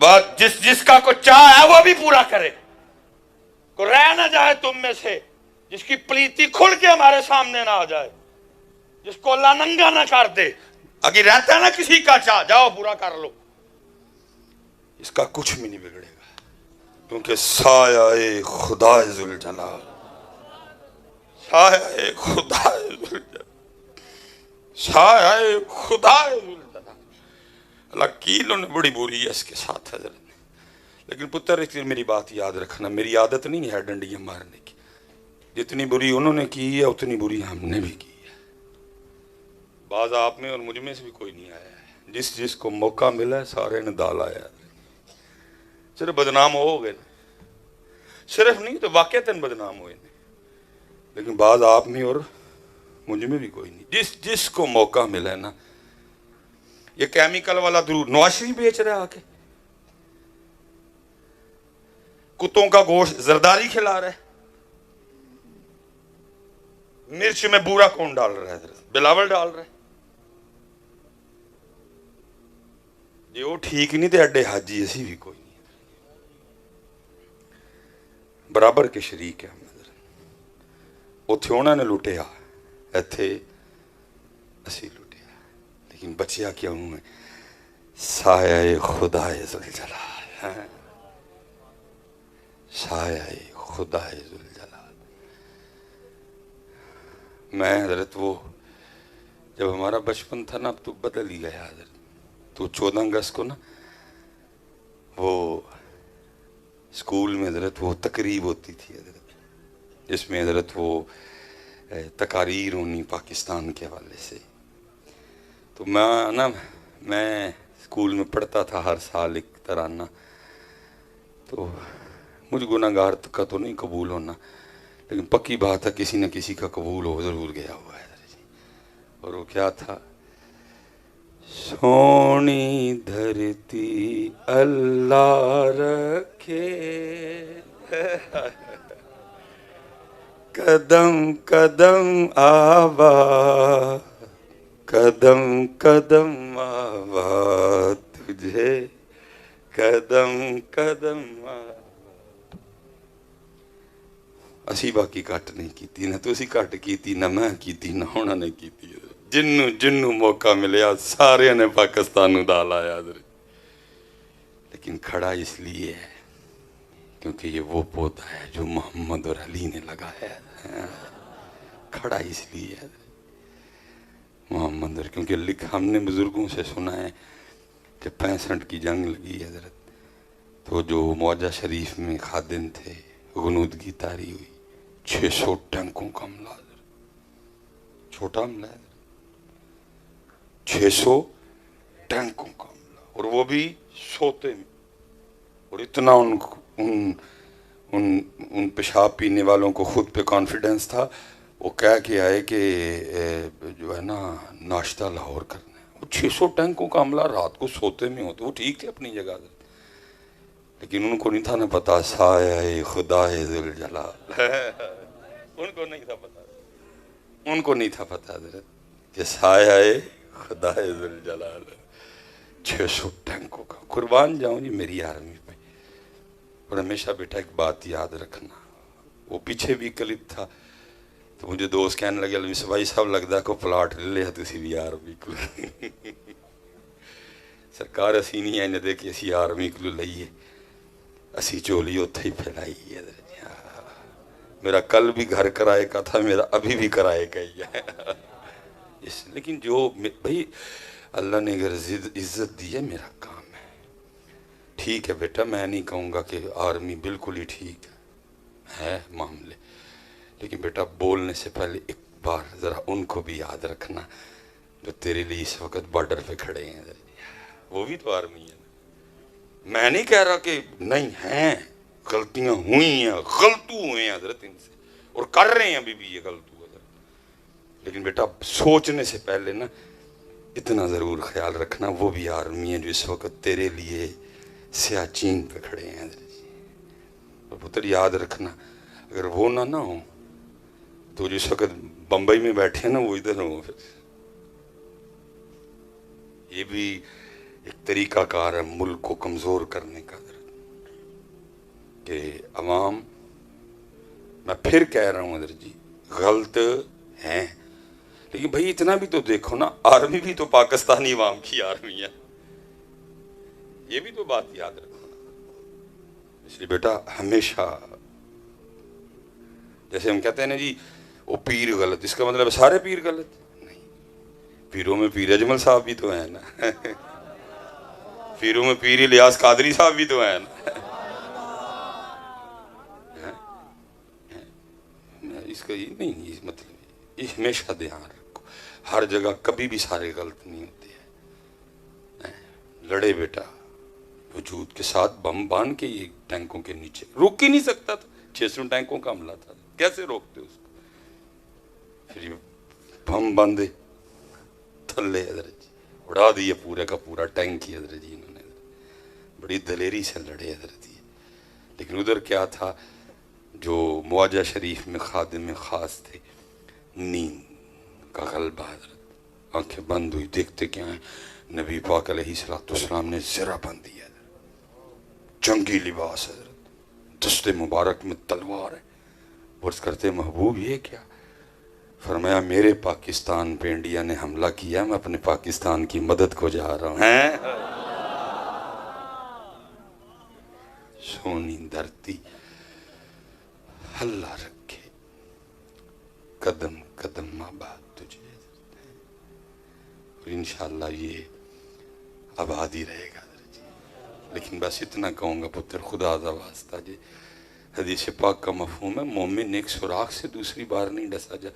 بات جس کا کو چاہ ہے وہ بھی پورا کرے. کو رہ نہ جائے تم میں سے جس کی پلیتی کھل کے ہمارے سامنے نہ آ جائے, جس کو اللہ ننگا نہ کر دے. اگر رہتا ہے نا کسی کا چاہ, جاؤ پورا کر لو, اس کا کچھ بھی نہیں بگڑے گا, کیونکہ سایہ خدا ذوالجلال, سایہ خدا ذوالجلال, سایہ خدا ذوالجلال. اللہ کیلوں نے بڑی بری ہے اس کے ساتھ حضرت. لیکن پتر ایک میری بات یاد رکھنا, میری عادت نہیں ہے ڈنڈیاں مارنے کی. جتنی بری انہوں نے کی ہے اتنی بری ہم نے بھی کی ہے. بعض آپ میں اور مجھ میں سے بھی کوئی نہیں آیا ہے. جس کو موقع ملا ہے سارے نے ڈال آیا. صرف بدنام ہو گئے, صرف نہیں تو واقعتاً بدنام ہوئے, لیکن بعض آپ میں اور مجھ میں بھی کوئی نہیں. جس کو موقع ملا ہے نا, یہ کیمیکل والا درود نواز شریف بیچ رہا ہے آ کے, کتوں کا گوشت زرداری کھلا رہا ہے, مرچ میں بورا کون ڈال رہا ہے؟ بلاول ڈال رہا ہے. جی وہ ٹھیک نہیں تے اڈے حاجی اسی بھی کوئی نہیں, برابر کے شریک ہے. اتھے انہوں نے لٹیا, ایتھے اسی لٹیا, لیکن بچیا کیوں ہے؟ سایہ خدا ذوالجلال, سایہ خدا ذوالجلال. میں حضرت وہ جب ہمارا بچپن تھا نا, اب تو بدل ہی گیا حضرت. تو 14 اگست کو نا وہ اسکول میں حضرت وہ تقریب ہوتی تھی حضرت, جس میں حضرت وہ تقاریر ہونی پاکستان کے حوالے سے. تو میں اسکول میں پڑھتا تھا ہر سال ایک ترانہ. تو مجھ گناہ گار کا تو نہیں قبول ہونا, لیکن پکی بات ہے کسی نہ کسی کا قبول ہو ضرور گیا ہوا ہے. اور وہ کیا تھا؟ سونی دھرتی اللہ رکھے, قدم قدم آباد, قدم قدم آباد تجھے, قدم قدم آباد. اسی باقی کٹ نہیں کیتی, نہ تو اسی کٹ کیتی, نہ میں کیتی, نہ ہونا نہیں کیتی. جنوں موقع ملیا سارے نے پاکستان دا لایا. لیکن کھڑا اس لیے ہے کیونکہ یہ وہ پودا ہے جو محمد اور علی نے لگایا ہے. کھڑا اس لیے ہے محمد اور, کیونکہ ہم نے بزرگوں سے سنا ہے کہ 65 کی جنگ لگی حضرت, تو جو معجہ شریف میں خادم تھے غنودگی طاری ہوئی, 600 ٹینکوں کا حملہ حضرت. چھوٹا حملہ ہے 600 ٹینکوں کا حملہ, اور وہ بھی سوتے میں. اور اتنا ان پیشاب پینے والوں کو خود پہ کانفیڈنس تھا, وہ کہہ کے آئے کہ جو ہے نا ناشتہ لاہور کرنا ہے. وہ 600 ٹینکوں کا حملہ رات کو سوتے میں ہوتے. وہ ٹھیک تھے اپنی جگہ, لیکن ان کو نہیں تھا نا پتا سایہ خدا ذوالجلال. ان کو نہیں تھا پتا, ان کو نہیں تھا پتا حضرت کہ سایہ خدا ذوالجلال 600 ٹینکوں کا. قربان جاؤں جی میری آرمی پہ. اور ہمیشہ بیٹا ایک بات یاد رکھنا, وہ پیچھے بھی کلپ تھا تو مجھے دوست کہنے لگے علوی بھائی صاحب لگتا ہے کو پلاٹ لے لیا تسی بھی آرمی کو. سرکار اسی نہیں ہے دے کہ اسی آرمی کو لئیے, اسی چولی اتھے ہی پھیلائی ہے. میرا کل بھی گھر کرائے کا تھا, میرا ابھی بھی کرائے کا ہی ہے. لیکن جو بھائی اللہ نے اگر عزت دی ہے میرا کام ہے. ٹھیک ہے بیٹا, میں نہیں کہوں گا کہ آرمی بالکل ہی ٹھیک ہے معاملے, لیکن بیٹا بولنے سے پہلے ایک بار ذرا ان کو بھی یاد رکھنا جو تیرے لیے اس وقت بارڈر پہ کھڑے ہیں. وہ بھی تو آرمی ہے. میں نہیں کہہ رہا کہ نہیں ہیں, غلطیاں ہوئی ہیں, غلطو ہوئے ہیں حضرت ان سے, اور کر رہے ہیں ابھی بھی یہ غلطو حضرت. لیکن بیٹا سوچنے سے پہلے نا اتنا ضرور خیال رکھنا وہ بھی آرمی ہیں جو اس وقت تیرے لیے سیاچین پہ کھڑے ہیں حضرت. اور پتر یاد رکھنا اگر وہ نہ ہو تو جس وقت بمبئی میں بیٹھے ہیں نا وہ ادھر ہو. پھر یہ بھی ایک طریقہ کار ہے ملک کو کمزور کرنے کا کہ عوام، میں پھر کہہ رہا ہوں حضرت جی غلط ہیں، لیکن بھائی اتنا بھی تو دیکھو نا، آرمی بھی تو پاکستانی عوام کی آرمی ہے، یہ بھی تو بات یاد رکھو نا۔ اس لیے بیٹا ہمیشہ، جیسے ہم کہتے ہیں نا جی وہ پیر غلط، اس کا مطلب سارے پیر غلط نہیں، پیروں میں پیر اجمل صاحب بھی تو ہیں نا پیروں میں پیر الیاس قادری صاحب بھی تو ہیں نا اس کا یہ نہیں، یہ مطلب یہ ہمیشہ دھیان رکھو، ہر جگہ کبھی بھی سارے غلط نہیں ہوتے ہیں۔ لڑے بیٹا وجود کے ساتھ، بم باندھ کے یہ ٹینکوں کے نیچے، روک ہی نہیں سکتا تھا، 600 ٹینکوں کا حملہ تھا، کیسے روکتے اس کو؟ پھر یہ بم باندھے تھلے حضرت جی اڑا دیے پورے کا پورا ٹینک ہی حضرت جی، انہوں نے بڑی دلیری سے لڑے حضرت جی۔ لیکن ادھر کیا تھا، جو مواجہ شریف میں خادم خاص تھے، نیند کا غلبہ حضرت، آنکھیں بند ہوئی، دیکھتے کیا ہیں، نبی پاک علیہ السلام نے زرہ بند دیا حضرت، جنگی لباس حضرت، دست مبارک میں تلوار ہے، عرض کرتے محبوب یہ کیا؟ فرمایا میرے پاکستان پہ انڈیا نے حملہ کیا، میں اپنے پاکستان کی مدد کو جا رہا ہوں۔ سونی دھرتی اللہ رکھے، قدم قدم آباد تجھے، اور انشاءاللہ یہ آباد ہی رہے گا۔ لیکن بس اتنا کہوں گا پتر خدا دا واسطہ جی، حدیث پاک کا مفہوم ہے مومن ایک سوراخ سے دوسری بار نہیں ڈسا جا،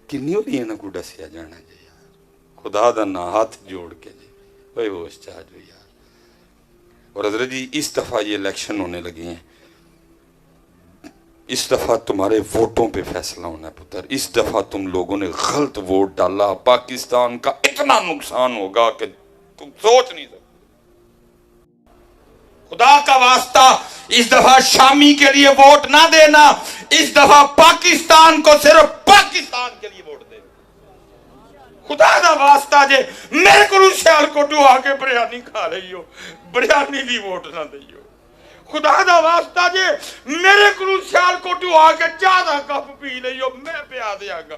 کنی ہو رہی ہے نا کو ڈسیا جانا جی یار، خدا دا نا ہاتھ جوڑ کے جی وہی ہوش چاہ جو یار۔ اور حضرت جی اس دفعہ یہ الیکشن ہونے لگے ہیں، اس دفعہ تمہارے ووٹوں پہ فیصلہ ہونا ہے پتر، اس دفعہ تم لوگوں نے غلط ووٹ ڈالا، پاکستان کا اتنا نقصان ہوگا کہ تم سوچ نہیں سکتے۔ خدا کا واسطہ اس دفعہ شامی کے لیے ووٹ نہ دینا، اس دفعہ پاکستان کو صرف پاکستان کے لیے ووٹ دینا۔ خدا دا واسطہ جے میرے کو سیال کوٹو آکے بریانی کھا رہی ہو، بریانی دی ووٹ نہ دئی ہو۔ خدا دا واسطہ جے میرے کو سیال کوٹو آکے چاہ دا کپ پی رہی ہو، میں پیا دیا گا،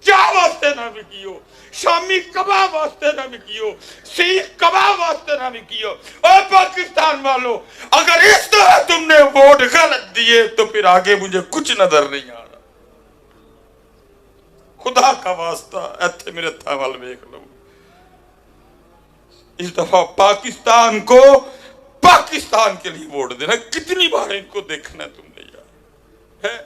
چاہ واسطے نہ بھی کیو، شامی کباب واسطے نہ بھی کیو، سیخ کباب واسطے نہ بھی کیو۔ اے پاکستان والو، اگر اس طرح تم نے ووٹ غلط دیے تو پھر آگے مجھے کچھ نظر نہیں آ رہا۔ خدا کا واسطہ ایتھے میرے تھاوال بیک لو، اس دفعہ پاکستان کو پاکستان کے لیے ووٹ دینا۔ کتنی بار ان کو دیکھنا تم نے یار،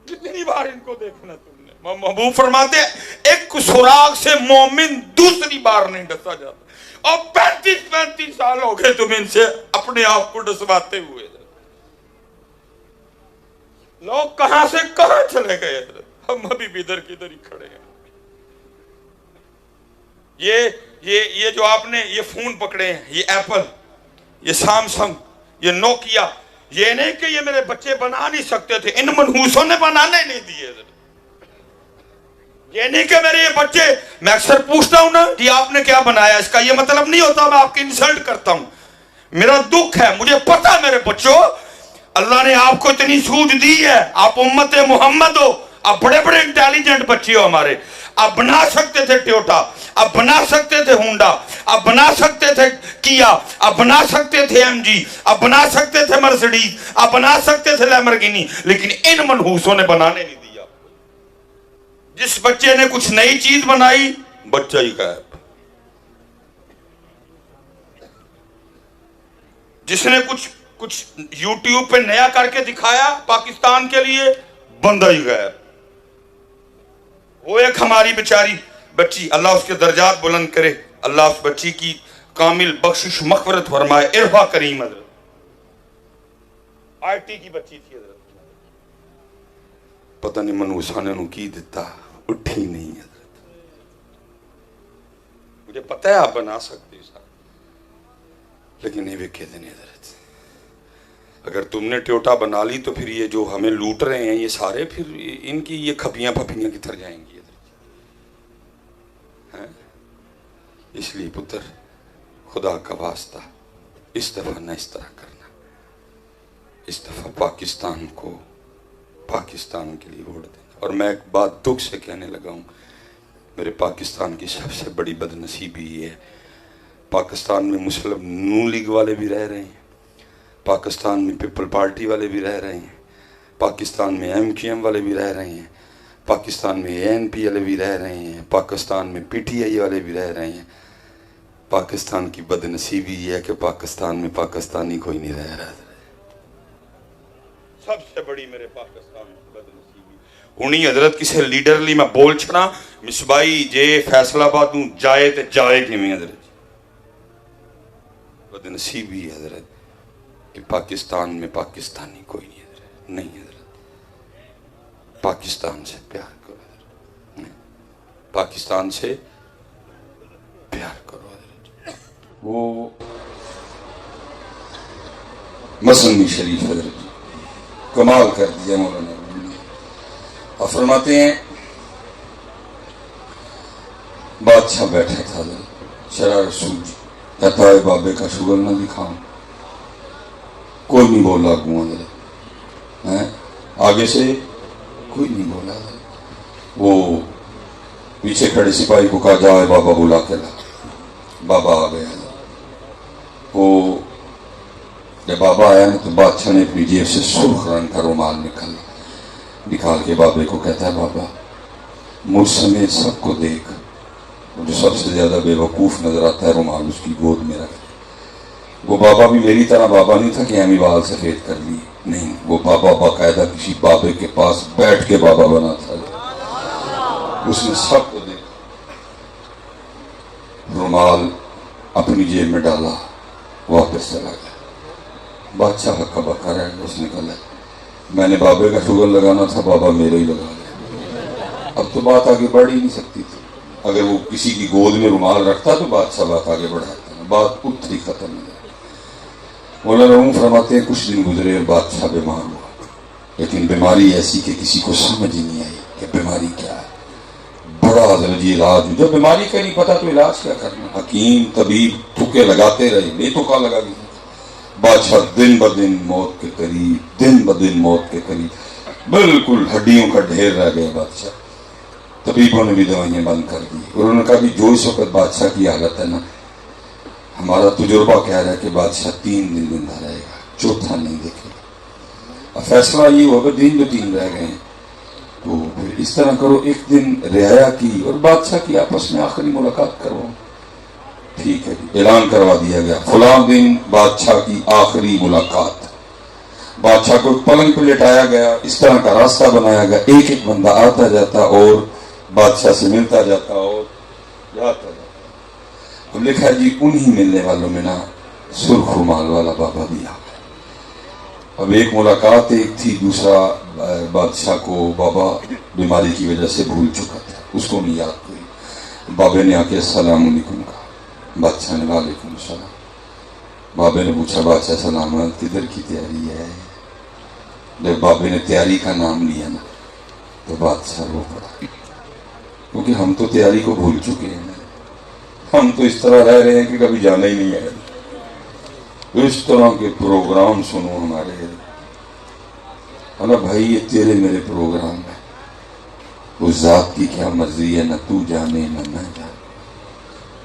کتنی بار ان کو دیکھنا تم نے؟ محبوب فرماتے ہیں ایک سوراخ سے مومن دوسری بار نہیں ڈسا جاتا، اور 35 سال ہو گئے تم ان سے اپنے آپ کو ڈسواتے ہوئے۔ لوگ کہاں سے کہاں چلے گئے، ہم ابھی بھی ادھر کی ادھر ہی کھڑے ہیں۔ یہ جو آپ نے یہ فون پکڑے ہیں، یہ ایپل، یہ سامسنگ، یہ نوکیا، یہ نہیں کہ یہ میرے بچے بنا نہیں سکتے تھے، ان منحوسوں نے بنانے نہیں دیے۔ یہ نہیں کہ میرے یہ بچے، میں اکثر پوچھتا ہوں نا کہ آپ نے کیا بنایا، اس کا یہ مطلب نہیں ہوتا میں آپ کی انسلٹ کرتا ہوں، میرا دکھ ہے، مجھے پتا میرے بچوں اللہ نے آپ کو اتنی سوجھ دی ہے، آپ امت محمد ہو، آپ بڑے بڑے انٹیلیجنٹ بچے ہو ہمارے، آپ بنا سکتے تھے ٹیوٹا، آپ بنا سکتے تھے ہونڈا، آپ بنا سکتے تھے کیا، آپ بنا سکتے تھے ایم جی، آپ بنا سکتے تھے مرسڈیز، آپ بنا سکتے تھے لیمبورگینی، لیکن ان منحوسوں نے بنانے نہیں دیا۔ جس بچے نے کچھ نئی چیز بنائی بچہ ہی غائب، جس نے کچھ یوٹیوب پہ نیا کر کے دکھایا پاکستان کے لیے بندہ ہی غائب۔ وہ ایک ہماری بیچاری بچی، اللہ اس کے درجات بلند کرے، اللہ اس بچی کی کامل بخشش مغفرت فرمائے، عرفہ کریم حضرت، آئی ٹی کی بچی تھی حضرت، پتہ نہیں منوسانے نو کی دیتا، اٹھی نہیں حضرت۔ مجھے پتہ ہے آپ بنا سکتے ہو لیکن نہیں وکے دیں حضرت۔ اگر تم نے ٹیوٹا بنا لی تو پھر یہ جو ہمیں لوٹ رہے ہیں یہ سارے، پھر ان کی یہ کھپیاں پھپیاں کدھر جائیں گی؟ اس لیے پتر خدا کا واسطہ اس دفعہ نہ اس طرح کرنا، اس دفعہ پاکستان کو پاکستان کے لیے ووٹ دینا۔ اور میں ایک بات دکھ سے کہنے لگا ہوں، میرے پاکستان کی سب سے بڑی بد نصیبی یہ ہے، پاکستان میں مسلم نون لیگ والے بھی رہ رہے ہیں، پاکستان میں پیپل پارٹی والے بھی رہ رہے ہیں، پاکستان میں MQM والے بھی رہ رہے ہیں، پاکستان میں ANP والے بھی رہ رہے ہیں، پاکستان میں PTI والے بھی رہ رہے ہیں۔ پاکستان کی بد نصیبی یہ ہے کہ پاکستان میں پاکستانی کوئی نہیں رہ رہا۔ سب سے بڑی میرے پاکستان کی بد نصیبی انہی حضرت کسی لیڈر لی میں بول چھنا مصبائی جے فیصلہ آباد ہوں جائے تے جائے کی میں حضرت بد نصیبی حضرت کہ پاکستان میں پاکستانی کوئی نہیں حضرت، نہیں حضرت، پاکستان سے پیار کرو حضرت، نہیں پاکستان سے پیار کرو حضرت۔ وہ مسلمی شریف حضرت کمال کر دیا مولانا نے، اور فرماتے ہیں بادشاہ بیٹھا تھا حضرت، شرع رسول جی کہتا ہے بابے کا شگر نہ دکھاؤں، کوئی نہیں بولا گوں حضرت، آگے سے کوئی نہیں بولا حضرت۔ وہ پیچھے کھڑے سپاہی کو کہا جائے بابا بلا کے لا، بابا آ گیا حضرت۔ وہ جب بابا آیا نا تو بادشاہ نے اپنی جیب سے سرخ رنگ کا رومال نکال کے بابے کو کہتا ہے بابا مجھ سمیت سب کو دیکھ، جو سب سے زیادہ بے وقوف نظر آتا ہے رومال اس کی گود میں رکھ۔ وہ بابا بھی میری طرح بابا نہیں تھا کہ ہمیں بال سفید کر لیے، نہیں، وہ بابا باقاعدہ کسی بابے کے پاس بیٹھ کے بابا بنا تھا، اس نے سب کو دیکھا، رومال اپنی جیب میں ڈالا، واپس چلا گیا۔ بادشاہ ہکا بکا رہ گیا، اس نے کہا میں نے بابے کا شگر لگانا تھا، بابا میرے ہی لگا گیا۔ اب تو بات آگے بڑھ ہی نہیں سکتی تھی، اگر وہ کسی کی گود میں رومال رکھتا تو بادشاہ بات آگے بڑھاتا، بات اتری ختم ہو جائے۔ مولانا روم فرماتے ہیں کچھ دن گزرے اور بادشاہ بیمار ہوا، لیکن بیماری ایسی کہ کسی کو سمجھ ہی نہیں آئی کہ بیماری کیا ہے۔ بڑا حضرت یہ علاج، جب بیماری کا نہیں پتا تو علاج کیا کرنا، حکیم طبیب تھکے لگاتے رہے، بے تھکا لگا گیا۔ بادشاہ دن بدن موت کے قریب، دن بدن موت کے قریب، بالکل ہڈیوں کا ڈھیر رہ گیا بادشاہ۔ طبیبوں نے بھی دوائیاں بند کر دی، انہوں نے کہا کہ جو اس وقت بادشاہ کی حالت ہے نا، ہمارا تجربہ کہہ رہا ہے کہ بادشاہ 3 دن زندہ رہے گا، چوتھا نہیں دیکھے گا۔ اب فیصلہ یہ ہوگا دن جو 3 رہ گئے ہیں تو پھر اس طرح کرو، ایک دن رعایا کی اور بادشاہ کی آپس میں آخری ملاقات کرو۔ ٹھیک ہے جی، اعلان کروا دیا گیا فلاں دن بادشاہ کی آخری ملاقات۔ بادشاہ کو پلنگ پہ لٹایا گیا، اس طرح کا راستہ بنایا گیا، ایک ایک بندہ آتا جاتا اور بادشاہ سے ملتا جاتا اور جاتا جاتا۔ تو لکھا جی انہی ملنے والوں میں نا سرخ رومال والا بابا بھی آ گیا۔ اب ایک ملاقات ایک تھی، دوسرا بادشاہ کو بابا بیماری کی وجہ سے بھول چکا تھا، اس کو نہیں یاد کوئی۔ بابے نے آ کے السلام علیکم کہا، بادشاہ نے وعلیکم السلام۔ بابے نے پوچھا بادشاہ سلامت، کدھر کی تیاری ہے؟ جب بابے نے تیاری کا نام لیا نا تو بادشاہ رو پڑا، کیونکہ ہم تو تیاری کو بھول چکے ہیں، ہم تو اس طرح رہ رہے ہیں کہ کبھی جانا ہی نہیں ہے۔ اس طرح کے پروگرام سنو ہمارے، اللہ بھائی یہ تیرے میرے پروگرام ہے، اس ذات کی کیا مرضی ہے، نہ تو جانے نہ میں جانے۔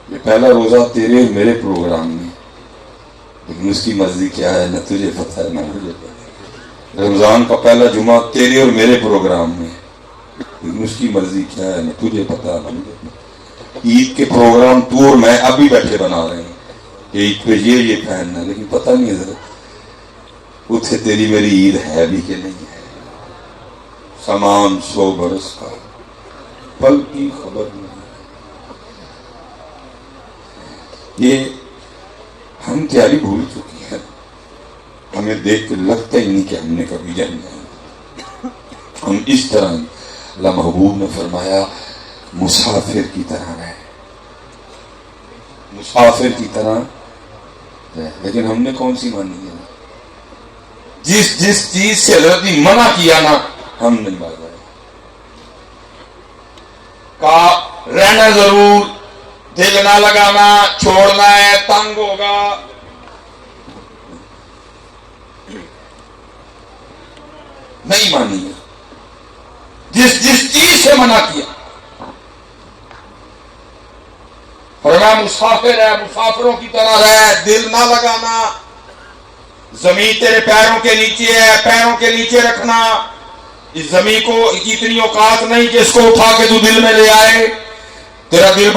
یہ پہلا روزہ تیرے اور میرے پروگرام میں، لیکن اس کی مرضی کیا ہے نہ تجھے پتہ ہے نہ مجھے پتہ۔ رمضان کا پہلا جمعہ تیرے اور میرے پروگرام میں، لیکن اس کی مرضی کیا ہے نہ تجھے پتہ نہ مجھے پتہ۔ عید کے پروگرام تو اور میں ابھی بیٹھے بنا رہے ہیں کہ عید پہ یہ پہننا، لیکن پتہ نہیں حضرت اتھے تیری میری عید ہے بھی کہ نہیں ہے۔ سامان 100 برس کا، پل کی خبر نہیں۔ یہ ہم تیاری بھول چکی ہے، ہمیں دیکھ کے لگتا ہی نہیں کہ ہم نے کبھی جانا ہے۔ ہم اس طرح، اللہ محبوب نے فرمایا مسافر کی طرح رہے، مسافر کی طرح رہے، لیکن ہم نے کون سی مانی ہے؟ جس چیز سے حضرت نے منع کیا نا ہم نہیں مان رہے۔ کہا رہنا ضرور دل نہ لگانا، چھوڑنا ہے، تنگ ہوگا. نہیں مانی ہے. جس چیز سے منع کیا، فرمایا مسافر ہے، مسافروں کی طرح رہ، دل نہ لگانا. زمین تیرے پیروں کے نیچے ہے، پیروں کے نیچے رکھنا. اس زمین کو اتنی اوقات نہیں کہ اس کو اٹھا کے تو دل میں لے آئے. تیرا دل